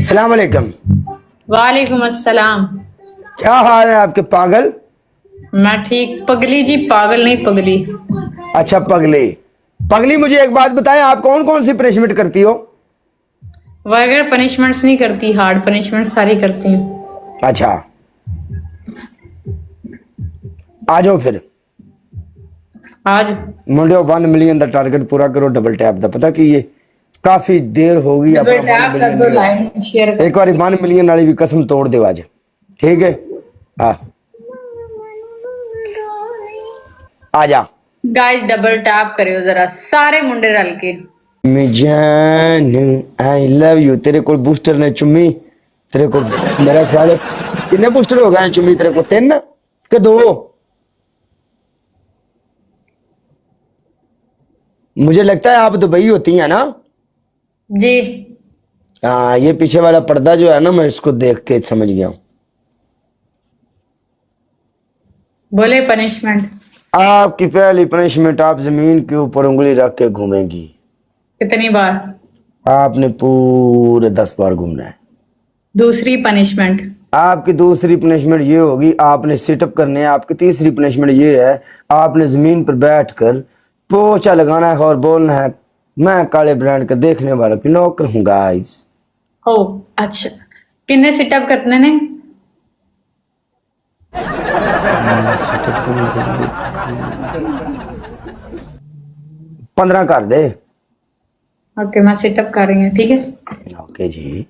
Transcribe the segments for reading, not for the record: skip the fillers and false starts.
सलाम अलैकुम। वालेकुम अस्सलाम। क्या हाल है आपके पागल? मैं ठीक। पगली जी, पागल नहीं पगली। अच्छा पगली। पगली मुझे एक बात बताएं, आप कौन कौन सी पनिशमेंट करती हो? वगैर पनिशमेंट्स नहीं करती, हार्ड पनिशमेंट सारी करती हूँ। अच्छा आ जाओ फिर। आज मुंडियो 1 मिलियन का टारगेट पूरा करो डबल टैप का। पता की ये काफी देर हो गई अपना डबल 1 टैप कर मिलियन दो, नहीं होया। लाइन शेयर एक कर बार 1 मिलियन वाली भी कसम तोड़ दो आज, ठीक है? हाँ आ जा। गाइस डबल टैप करियो जरा सारे मुंडे रल के। मिजान आई लव यू। तेरे को बूस्टर ने चुम्मी, तेरे को मेरा ख्याल है कितने बूस्टर हो गए चुम्मी तेरे को? 3 के 2? मुझे लगता है आप दुबई होती हैं ना? जी हाँ, ये पीछे वाला पर्दा जो है ना, मैं इसको देख के समझ गया हूँ। बोले पनिशमेंट आपकी पहली पनिशमेंट, आप जमीन के ऊपर उंगली रख के घूमेंगी। कितनी बार? आपने पूरे 10 बार घूमना है। दूसरी पनिशमेंट आपकी दूसरी पनिशमेंट ये होगी, आपने सिटअप करने हैं। आपकी तीसरी पनिशमेंट ये है, आपने जमीन पर बैठकर पोछा लगाना है और बोलना है, मैं काले ब्रांड का देखने वाला की नौकर हूँ गाइस। ओ अच्छा, किन्ने सिटअप करने ने? सिटअप 15 कर दे। ओके, मैं सिटअप कर रही हूँ, ठीक है? ओके जी।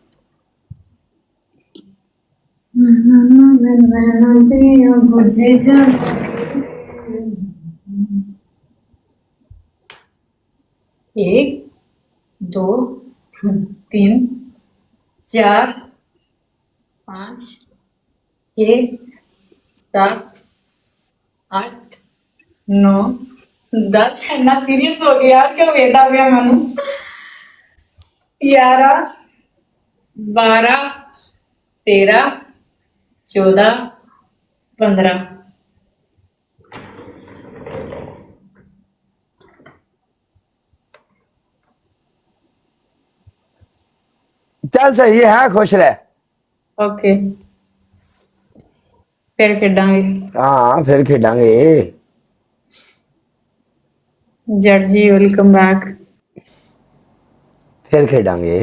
एक, दो, 3, 4, 5, 6, 7, 8, 9, 10। इतना सीरियस हो गया यार, क्या वेदा गया मैनू। 11, 12, 13, 14, 15। चल सही है, खुश रह। ओके, फिर खेडांगे। हाँ फिर खेडांगे। जट जी वेलकम बैक। फिर खेडांगे।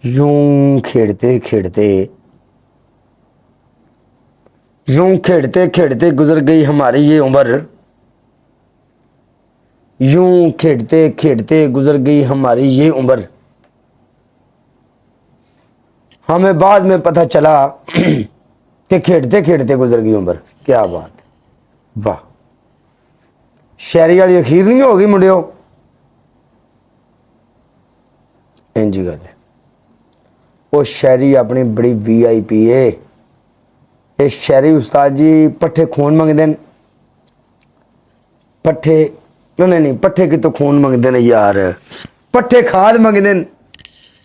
यूं खेड़ते खेड़ते, यूं खेड़ते खेड़ते गुजर गई हमारी ये उम्र। यूं खेड़ते खेड़ते गुजर गई हमारी ये उम्र। हमें बाद में पता चला कि खेड़ते खेड़ते गुजर गई उम्र। क्या बात, वाह। शायरी वाली अखीर नहीं होगी मुंडियो। इंज गल है, वो शायरी अपनी बड़ी VIP है। ये शायरी उस्ताद जी पट्ठे खून मंगते हैं। पट्ठे नहीं, पट्ठे कितों खून मंगते हैं यार? पट्ठे खाद मंगते हैं,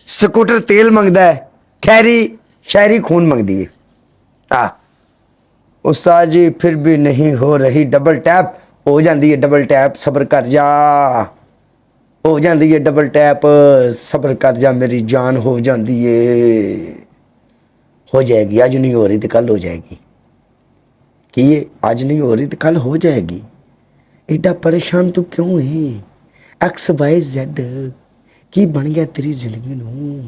स्कूटर तेल मंगता है, खैरी शायरी खून मंगती है। उस्ताद जी फिर भी नहीं हो रही डबल टैप। हो जाती है डबल टैप, सब्र कर जा। हो जाती है डबल टैप, सब्र कर जा मेरी जान। हो जाती है, हो जाएगी। आज नहीं हो रही तो कल हो जाएगी। कि ये आज नहीं हो रही तो कल हो जाएगी। एडा परेशान तू क्यों है? XYZ की बन गया तेरी जिंदगी नू।